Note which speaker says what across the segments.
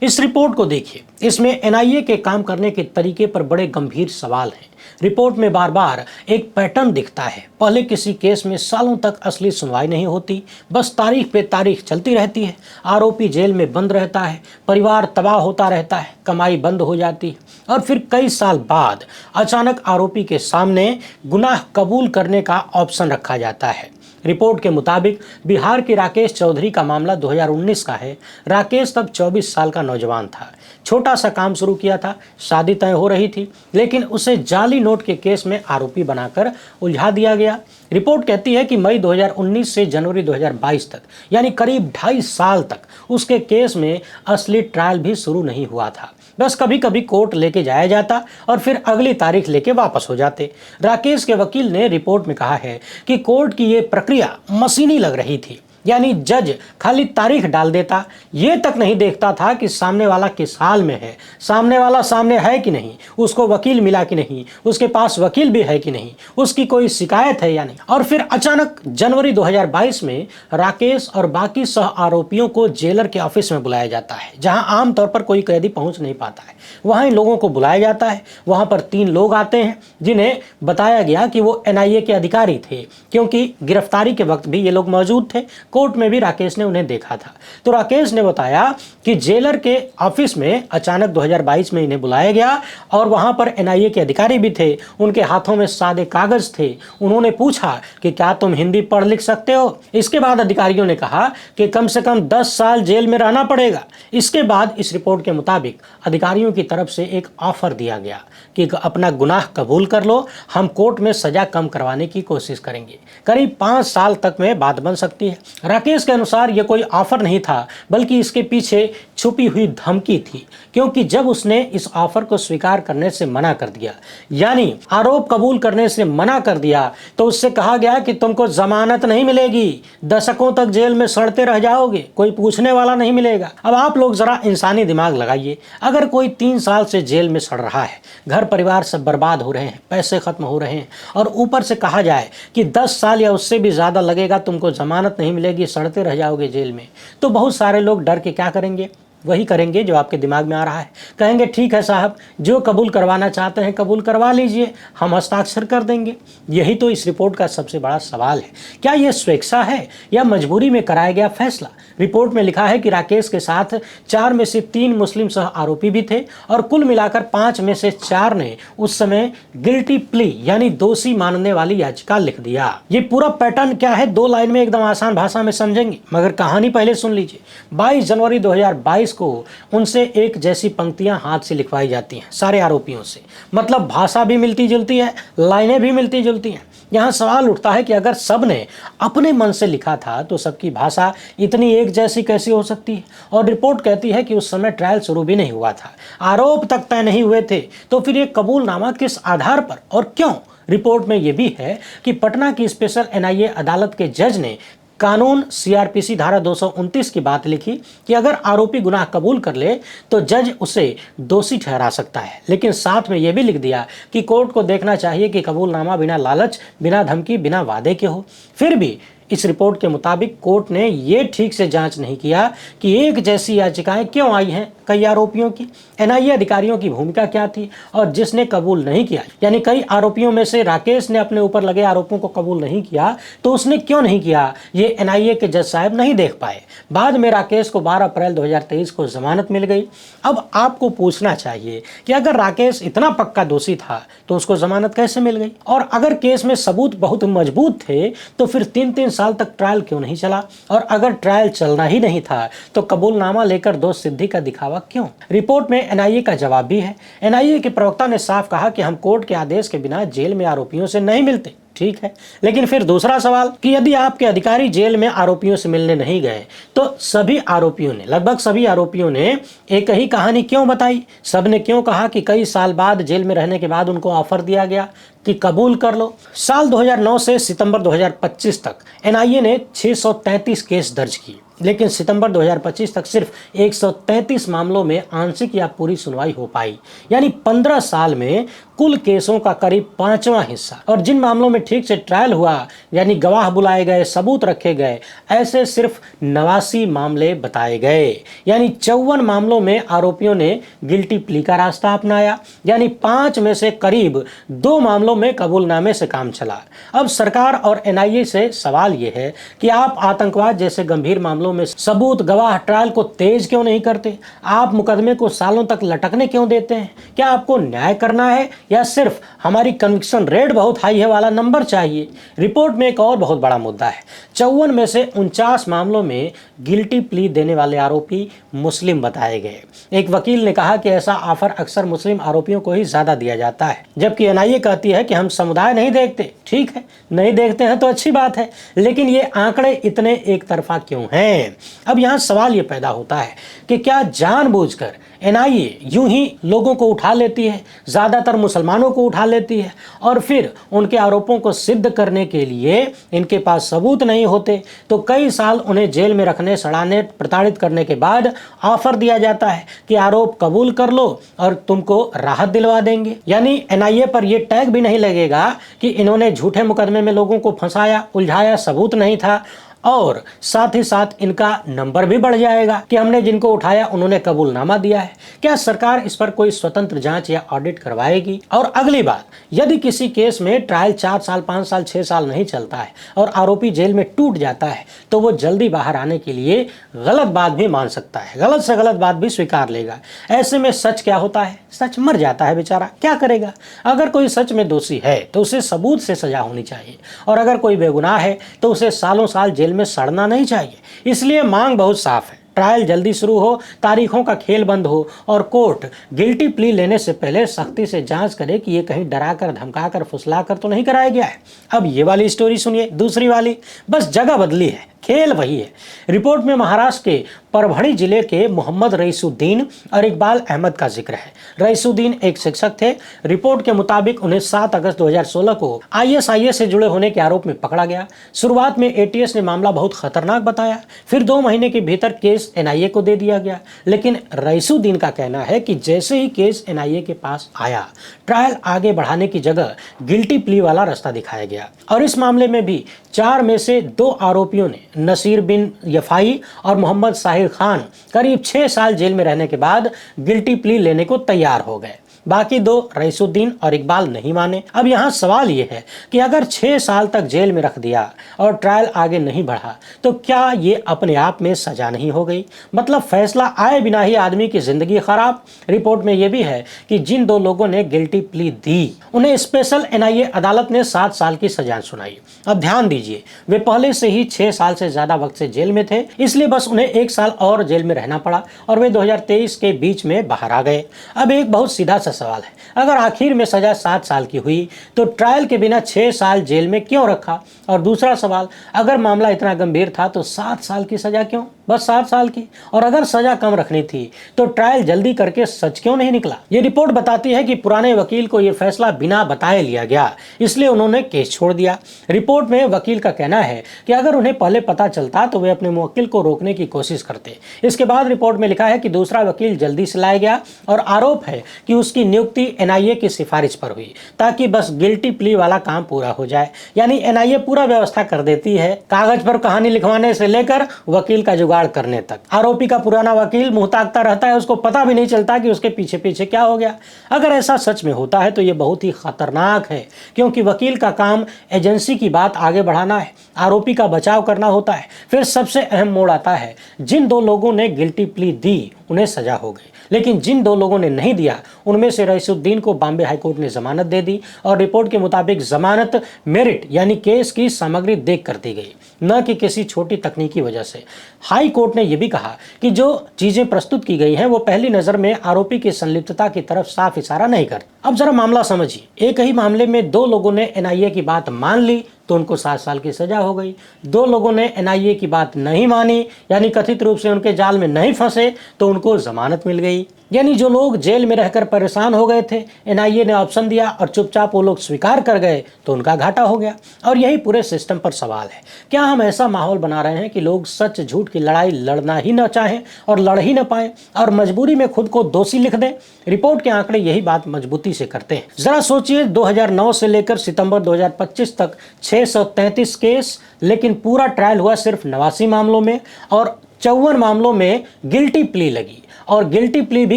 Speaker 1: इस रिपोर्ट को देखिए, इसमें एनआईए के काम करने के तरीके पर बड़े गंभीर सवाल हैं। रिपोर्ट में बार बार एक पैटर्न दिखता है। पहले किसी केस में सालों तक असली सुनवाई नहीं होती, बस तारीख पे तारीख चलती रहती है। आरोपी जेल में बंद रहता है, परिवार तबाह होता रहता है, कमाई बंद हो जाती है और फिर कई साल बाद अचानक आरोपी के सामने गुनाह कबूल करने का ऑप्शन रखा जाता है। रिपोर्ट के मुताबिक बिहार के राकेश चौधरी का मामला 2019 का है। राकेश तब 24 साल का नौजवान था। छोटा सा काम शुरू किया था, शादी तय हो रही थी, लेकिन उसे जाली नोट के केस में आरोपी बनाकर उलझा दिया गया। रिपोर्ट कहती है कि मई 2019 से जनवरी 2022 तक, यानी करीब 2.5 साल तक उसके केस में असली ट्रायल भी शुरू नहीं हुआ था। बस कभी कभी कोर्ट लेके जाया जाता और फिर अगली तारीख लेके वापस हो जाते। राकेश के वकील ने रिपोर्ट में कहा है कि कोर्ट की ये प्रक्रिया मशीनी लग रही थी, यानी जज खाली तारीख डाल देता, ये तक नहीं देखता था कि सामने वाला किस हाल में है, सामने वाला सामने है कि नहीं, उसको वकील मिला कि नहीं, उसके पास वकील भी है कि नहीं, उसकी कोई शिकायत है या नहीं। और फिर अचानक जनवरी 2022 में राकेश और बाकी सह आरोपियों को जेलर के ऑफिस में बुलाया जाता है, जहां आमतौर पर कोई कैदी पहुंच नहीं पाता है। वहां इन लोगों को बुलाया जाता है। वहां पर 3 लोग आते हैं जिन्हें बताया गया कि वो एनआईए के अधिकारी थे, क्योंकि गिरफ्तारी के वक्त भी ये लोग मौजूद थे। कोर्ट में भी राकेश ने उन्हें देखा था। तो राकेश ने बताया कि जेलर के ऑफिस में अचानक 2022 में इन्हें बुलाया गया और वहां पर एनआईए के अधिकारी भी थे। उनके हाथों में सादे कागज थे। उन्होंने पूछा कि क्या तुम हिंदी पढ़ लिख सकते हो। इसके बाद अधिकारियों ने कहा कि कम से कम 10 साल जेल में रहना पड़ेगा। इसके बाद इस रिपोर्ट के मुताबिक अधिकारियों की तरफ से एक ऑफर दिया गया कि अपना गुनाह कबूल कर लो, हम कोर्ट में सजा कम करवाने की कोशिश करेंगे। करीब 5 साल तक में बात बन सकती है। राकेश के अनुसार यह कोई ऑफर नहीं था, बल्कि इसके पीछे छुपी हुई धमकी थी, क्योंकि जब उसने इस ऑफर को स्वीकार करने से मना कर दिया, यानी आरोप कबूल करने से मना कर दिया, तो उससे कहा गया कि तुमको जमानत नहीं मिलेगी, दशकों तक जेल में सड़ते रह जाओगे, कोई पूछने वाला नहीं मिलेगा। अब आप लोग जरा इंसानी दिमाग लगाइए, अगर कोई 3 साल से जेल में सड़ रहा है, घर परिवार सब बर्बाद हो रहे हैं, पैसे खत्म हो रहे हैं, और ऊपर से कहा जाए कि 10 साल या उससे भी ज्यादा लगेगा, तुमको जमानत नहीं मिलेगी, सड़ते रह जाओगे जेल में, तो बहुत सारे लोग डर के क्या करेंगे? वही करेंगे जो आपके दिमाग में आ रहा है। कहेंगे ठीक है साहब, जो कबूल करवाना चाहते हैं कबूल करवा लीजिए, हम हस्ताक्षर कर देंगे। यही तो इस रिपोर्ट का सबसे बड़ा सवाल है। क्या यह स्वेच्छा है या मजबूरी में कराया गया फैसला? रिपोर्ट में लिखा है कि राकेश के साथ 4 में से 3 मुस्लिम सह आरोपी भी थे और कुल मिलाकर 5 में से 4 ने उस समय गिल्टी प्ली यानी दोषी मानने वाली याचिका लिख दिया। ये पूरा पैटर्न क्या है 2 लाइन में एकदम आसान भाषा में समझेंगे, मगर कहानी पहले सुन लीजिए। 22 जनवरी 2022 को उनसे एक जैसी पंक्तियां हाथ से लिखवाई जाती हैं सारे आरोपियों से, मतलब भाषा भी मिलती जुलती है, लाइनें भी मिलती जुलती हैं। यहाँ सवाल उठता है कि अगर सब ने अपने मन से लिखा था तो सबकी भाषा इतनी एक जैसी कैसी हो सकती है? और रिपोर्ट कहती है कि उस समय ट्रायल शुरू भी नहीं हुआ था, आरोप तक तय नहीं हुए थे, तो फिर ये कबूलनामा किस आधार पर और क्यों? रिपोर्ट में यह भी है कि पटना की स्पेशल एनआईए अदालत के जज ने कानून सीआरपीसी धारा 229 की बात लिखी कि अगर आरोपी गुनाह कबूल कर ले तो जज उसे दोषी ठहरा सकता है, लेकिन साथ में यह भी लिख दिया कि कोर्ट को देखना चाहिए कि कबूलनामा बिना लालच, बिना धमकी, बिना वादे के हो। फिर भी इस रिपोर्ट के मुताबिक कोर्ट ने यह ठीक से जांच नहीं किया कि एक जैसी याचिकाएं क्यों आई हैं कई आरोपियों की, एनआईए अधिकारियों की भूमिका क्या थी, और जिसने कबूल नहीं किया, यानी कई आरोपियों में से राकेश ने अपने ऊपर लगे आरोपों को कबूल नहीं किया, तो उसने क्यों नहीं किया, ये एनआईए के जज साहब नहीं देख पाए। बाद में राकेश को 12 अप्रैल 2023 को जमानत मिल गई। अब आपको पूछना चाहिए कि अगर राकेश इतना पक्का दोषी था तो उसको जमानत कैसे मिल गई? और अगर केस में सबूत बहुत मजबूत थे तो फिर 3-3 साल तक ट्रायल क्यों नहीं चला? और अगर ट्रायल चलना ही नहीं था तो कबूलनामा लेकर दोष सिद्धि का दिखावा क्यों? रिपोर्ट में एनआईए का जवाब भी है। एनआईए के प्रवक्ता ने साफ कहा कि हम कोर्ट के आदेश के बिना जेल में आरोपियों से नहीं मिलते। ठीक है, लेकिन फिर दूसरा सवाल कि यदि आपके अधिकारी जेल में आरोपियों से मिलने नहीं गए तो सभी आरोपियों ने, लगभग सभी आरोपियों ने एक ही कहानी क्यों बताई? सबने क्यों कहा कि कई साल बाद जेल में रहने के बाद उनको ऑफर दिया गया कि कबूल कर लो? साल 2009 से सितंबर 2025 तक एनआईए ने 633 केस दर्ज किए। लेकिन सितंबर 2025 तक सिर्फ 133 मामलों में आंशिक या पूरी सुनवाई हो पाई, यानी 15 साल में कुल केसों का करीब 5वां हिस्सा। और जिन मामलों में ठीक से ट्रायल हुआ, यानी गवाह बुलाए गए, सबूत रखे गए, ऐसे सिर्फ 89 मामले बताए गए, यानी 54 मामलों में आरोपियों ने गिल्टी प्ली का रास्ता अपनाया, यानी 5 में से करीब 2 मामलों में कबूलनामे से काम चला। अब सरकार और एनआईए से सवाल यह है कि आप आतंकवाद जैसे गंभीर मामलों में सबूत, गवाह, ट्रायल को तेज क्यों नहीं करते? आप मुकदमे को सालों तक लटकने क्यों देते हैं? क्या आपको न्याय करना है या सिर्फ हमारी कन्विक्शन रेट बहुत हाई है वाला नंबर चाहिए? रिपोर्ट में एक और बहुत बड़ा मुद्दा है। 54 में से 49 मामलों में गिल्टी प्ली देने वाले आरोपी मुस्लिम बताए गए। एक वकील ने कहा कि ऐसा ऑफर अक्सर मुस्लिम आरोपियों को ही ज्यादा दिया जाता है, जबकि एनआईए कहती है कि हम समुदाय नहीं देखते। ठीक है, नहीं देखते हैं तो अच्छी बात है, लेकिन ये आंकड़े इतने एक तरफा क्यों हैं? अब यहाँ सवाल ये पैदा होता है कि क्या जानबूझकर एनआईए यूं ही लोगों को उठा लेती है, ज्यादातर मुसलमानों को उठा लेती है, और फिर उनके आरोपों को सिद्ध करने के लिए इनके पास सबूत नहीं होते तो कई साल उन्हें जेल में रखने, सड़ाने, प्रताड़ित करने के बाद ऑफर दिया जाता है कि आरोप कबूल कर लो और तुमको राहत दिलवा देंगे। यानी एनआईए पर यह टैग भी नहीं लगेगा कि इन्होंने झूठे मुकदमे में लोगों को फंसाया, उलझाया, सबूत नहीं था, और साथ ही साथ इनका नंबर भी बढ़ जाएगा कि हमने जिनको उठाया उन्होंने कबूलनामा दिया है। क्या सरकार इस पर कोई स्वतंत्र जांच या ऑडिट करवाएगी? और अगली बात, यदि किसी केस में ट्रायल 4 साल, 5 साल, 6 साल नहीं चलता है और आरोपी जेल में टूट जाता है तो वो जल्दी बाहर आने के लिए गलत बात भी मान सकता है, गलत से गलत बात भी स्वीकार लेगा। ऐसे में सच क्या होता है? सच मर जाता है बेचारा, क्या करेगा? अगर कोई सच में दोषी है तो उसे सबूत से सजा होनी चाहिए, और अगर कोई बेगुनाह है तो उसे सालों साल जेल में सड़ना नहीं चाहिए। इसलिए मांग बहुत साफ है, ट्रायल जल्दी शुरू हो, तारीखों का खेल बंद हो और कोर्ट गिल्टी प्ली लेने से पहले सख्ती से जांच करे कि ये कहीं डराकर, धमकाकर, फुसलाकर तो नहीं कराया गया है। अब ये वाली स्टोरी सुनिए, दूसरी वाली, बस जगह बदली है, खेल वही है। रिपोर्ट में महाराष्ट्र के परभणी जिले के मोहम्मद रईसुद्दीन और इकबाल अहमद का जिक्र है। रईसुद्दीन एक शिक्षक थे। रिपोर्ट के मुताबिक उन्हें 7 अगस्त 2016 को आईएसआईएस से जुड़े होने के आरोप में पकड़ा गया। शुरुआत में एटीएस ने मामला बहुत खतरनाक बताया, फिर 2 महीने के भीतर केस एनआईए को दे दिया गया। लेकिन रईसुद्दीन का कहना है कि जैसे ही केस एनआईए के पास आया, ट्रायल आगे बढ़ाने की जगह गिल्टी प्ली वाला रास्ता दिखाया गया, और इस मामले में भी 4 में से 2 आरोपियों ने, नसीर बिन यफाई और मोहम्मद साहिर खान, करीब 6 साल जेल में रहने के बाद गिल्टी प्ली लेने को तैयार हो गए। बाकी 2 रईसुद्दीन और इकबाल नहीं माने। अब यहाँ सवाल ये है कि अगर 6 साल तक जेल में रख दिया और ट्रायल आगे नहीं बढ़ा तो क्या ये अपने आप में सजा नहीं हो गई? मतलब फैसला आए बिना ही आदमी की जिंदगी खराब। रिपोर्ट में यह भी है कि जिन 2 लोगों ने गिल्टी प्ली दी उन्हें स्पेशल एनआईए अदालत ने 7 साल की सजा सुनाई। अब ध्यान दीजिए, वे पहले से ही 6 साल से ज्यादा वक्त से जेल में थे, इसलिए बस उन्हें 1 साल और जेल में रहना पड़ा और वे 2023 के बीच में बाहर आ गए। अब एक बहुत सीधा सवाल है, अगर आखिर में सजा 7 साल की हुई तो ट्रायल के बिना 6 साल जेल में क्यों रखा? और दूसरा सवाल, अगर मामला इतना गंभीर था तो 7 साल की सजा क्यों? बस 7 साल की। और अगर सजा कम रखनी थी तो ट्रायल जल्दी करके सच क्यों नहीं निकला? ये रिपोर्ट बताती है कि पुराने वकील को यह फैसला बिना बताए लिया गया, इसलिए उन्होंने केस छोड़ दिया। रिपोर्ट में वकील का कहना है कि अगर उन्हें पहले पता चलता तो वे अपने मुवक्किल को रोकने की कोशिश करते। इसके बाद रिपोर्ट में लिखा है कि दूसरा वकील जल्दी से लाया गया और आरोप है कि उसकी नियुक्ति एनआईए की सिफारिश पर हुई ताकि बस गिल्टी प्ली वाला काम पूरा हो जाए। यानी एनआईए पूरा व्यवस्था कर देती है, कागज पर कहानी लिखवाने से लेकर वकील का जुगाड़ करने तक। आरोपी का पुराना वकील मुंह ताकता रहता है, उसको पता भी नहीं चलता कि उसके पीछे पीछे क्या हो गया। अगर ऐसा सच में होता है तो ये बहुत ही खतरनाक है, क्योंकि वकील का काम एजेंसी की बात आगे बढ़ाना है, आरोपी का बचाव करना होता है। फिर सबसे अहम मोड़ आता है, जिन 2 लोगों ने गिल्टी प्ली दी उन्हें सजा हो गई, लेकिन जिन 2 लोगों ने नहीं दिया उनमें से रईसुद्दीन को बॉम्बे हाईकोर्ट ने जमानत दे दी, और रिपोर्ट के मुताबिक जमानत मेरिट यानी केस की सामग्री देख कर दी गई, न कि किसी छोटी तकनीकी वजह से। हाई कोर्ट ने यह भी कहा कि जो चीजें प्रस्तुत की गई हैं वो पहली नजर में आरोपी की संलिप्तता की तरफ साफ इशारा नहीं करती। अब जरा मामला समझिए, एक ही मामले में 2 लोगों ने एनआईए की बात मान ली तो उनको 7 साल की सजा हो गई। 2 लोगों ने एनआईए की बात नहीं मानी, यानी कथित रूप से उनके जाल में नहीं फंसे, तो उनको जमानत मिल गई। यानी जो लोग जेल में रहकर परेशान हो गए थे, एनआईए ने ऑप्शन दिया और चुपचाप वो लोग स्वीकार कर गए तो उनका घाटा हो गया। और यही पूरे सिस्टम पर सवाल है। क्या हम ऐसा माहौल बना रहे हैं कि लोग सच झूठ की लड़ाई लड़ना ही न चाहें और लड़ ही न पाएं और मजबूरी में खुद को दोषी लिख दें? रिपोर्ट के आंकड़े यही बात मजबूती से करते हैं। जरा सोचिए, 2009 से लेकर सितंबर 2025 तक 633 केस, लेकिन पूरा ट्रायल हुआ सिर्फ 89 मामलों में और 54 मामलों में गिल्टी प्ली लगी। और गिल्टी प्ली भी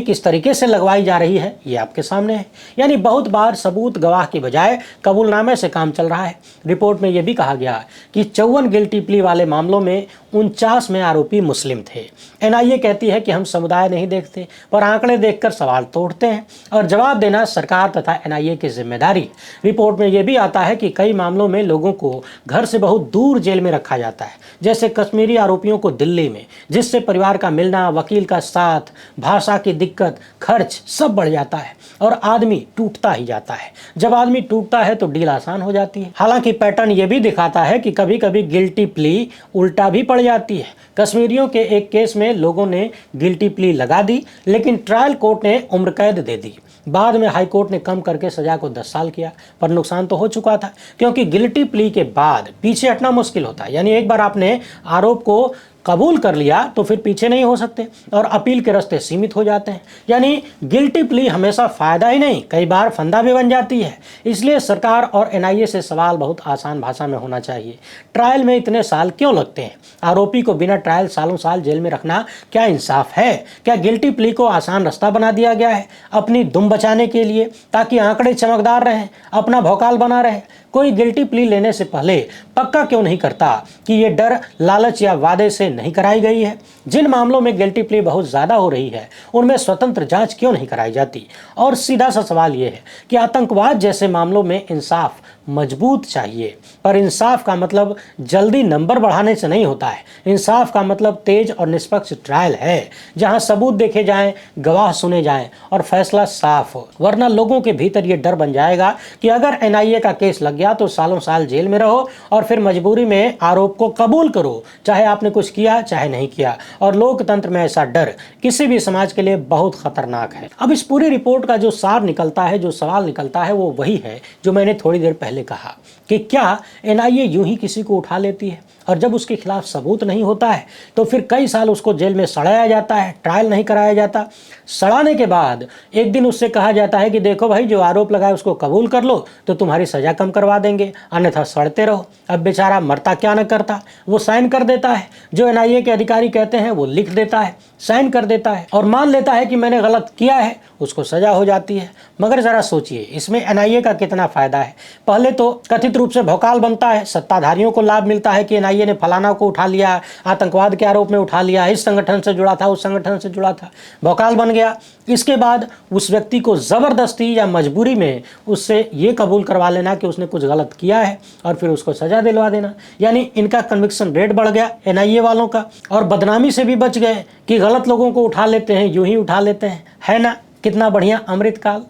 Speaker 1: किस तरीके से लगवाई जा रही है ये आपके सामने है। यानी बहुत बार सबूत गवाह की बजाय कबूलनामे से काम चल रहा है। रिपोर्ट में यह भी कहा गया कि 54 गिल्टी प्ली वाले मामलों में 49 में आरोपी मुस्लिम थे। एनआईए कहती है कि हम समुदाय नहीं देखते, पर आंकड़े देखकर सवाल तो उठते हैं और जवाब देना सरकार तथा एनआईए की जिम्मेदारी। रिपोर्ट में यह भी आता है कि कई मामलों में लोगों को घर से बहुत दूर जेल में रखा जाता है, जैसे कश्मीरी आरोपियों को दिल्ली में, जिससे परिवार का मिलना, वकील का साथ, भाषा की दिक्कत, खर्च सब बढ़ जाता है और आदमी टूटता ही जाता है। जब आदमी टूटता है तो डील आसान हो जाती है। हालांकि पैटर्न ये भी दिखाता है कि कभी कभी गिल्टी प्ली उल्टा भी पड़ जाती है। कश्मीरियों के एक केस में लोगों ने गिल्टी प्ली लगा दी, लेकिन ट्रायल कोर्ट ने उम्र कैद दे दी। बाद में हाई कोर्ट ने कम करके सजा को 10 साल किया, पर नुकसान तो हो चुका था, क्योंकि गिल्टी प्ली के बाद पीछे हटना मुश्किल होता है। यानी एक बार आपने आरोप को कबूल कर लिया तो फिर पीछे नहीं हो सकते और अपील के रास्ते सीमित हो जाते हैं। यानी गिल्टी प्ली हमेशा फायदा ही नहीं, कई बार फंदा भी बन जाती है। इसलिए सरकार और एनआईए से सवाल बहुत आसान भाषा में होना चाहिए। ट्रायल में इतने साल क्यों लगते हैं? आरोपी को बिना ट्रायल सालों साल जेल में रखना क्या इंसाफ है? क्या गिल्टी प्ली को आसान रास्ता बना दिया गया है अपनी दुम बचाने के लिए, ताकि आंकड़े चमकदार रहें, अपना भौकाल बना रहे? कोई गिल्टी प्ली लेने से पहले पक्का क्यों नहीं करता कि ये डर, लालच या वादे से नहीं कराई गई है? जिन मामलों में गिल्टी प्ली बहुत ज़्यादा हो रही है उनमें स्वतंत्र जांच क्यों नहीं कराई जाती? और सीधा सा सवाल ये है कि आतंकवाद जैसे मामलों में इंसाफ मजबूत चाहिए, पर इंसाफ का मतलब जल्दी नंबर बढ़ाने से नहीं होता है। इंसाफ का मतलब तेज और निष्पक्ष ट्रायल है, जहां सबूत देखे जाएं, गवाह सुने जाएं और फैसला साफ हो। वरना लोगों के भीतर ये डर बन जाएगा कि अगर एनआईए का केस लग गया तो सालों साल जेल में रहो और फिर मजबूरी में आरोप को कबूल करो, चाहे आपने कुछ किया चाहे नहीं किया। और लोकतंत्र में ऐसा डर किसी भी समाज के लिए बहुत खतरनाक है। अब इस पूरी रिपोर्ट का जो सार निकलता है, जो सवाल निकलता है, वो वही है जो मैंने थोड़ी देर पहले कहा कि क्या एनआईए यूं ही किसी को उठा लेती है और जब उसके खिलाफ सबूत नहीं होता है तो फिर कई साल उसको जेल में सड़ाया जाता है, ट्रायल नहीं कराया जाता। सड़ाने के बाद एक दिन उससे कहा जाता है कि देखो भाई, जो आरोप लगाए उसको कबूल कर लो तो तुम्हारी सजा कम करवा देंगे, अन्यथा सड़ते रहो। अब बेचारा मरता क्या न करता, वो साइन कर देता है। जो एनआईए के अधिकारी कहते हैं वो लिख देता है, साइन कर देता है और मान लेता है कि मैंने गलत किया है, उसको सजा हो जाती है। मगर जरा सोचिए, इसमें एनआईए का कितना फायदा है? पहले तो कथित रूप से भौकाल बनता है, सत्ताधारियों को लाभ मिलता है कि एनआईए ने फलाना को उठा लिया, आतंकवाद के आरोप में उठा लिया, इस संगठन से जुड़ा था, उस संगठन से जुड़ा था, भौकाल बन गया। इसके बाद उस व्यक्ति को जबरदस्ती या मजबूरी में उससे ये कबूल करवा लेना कि उसने कुछ गलत किया है और फिर उसको सजा दिलवा देना। यानी इनका कन्विक्शन रेट बढ़ गया एनआईए वालों का, और बदनामी से भी बच गए कि गलत लोगों को उठा लेते हैं, यूं ही उठा लेते हैं। है ना कितना बढ़िया अमृतकाल।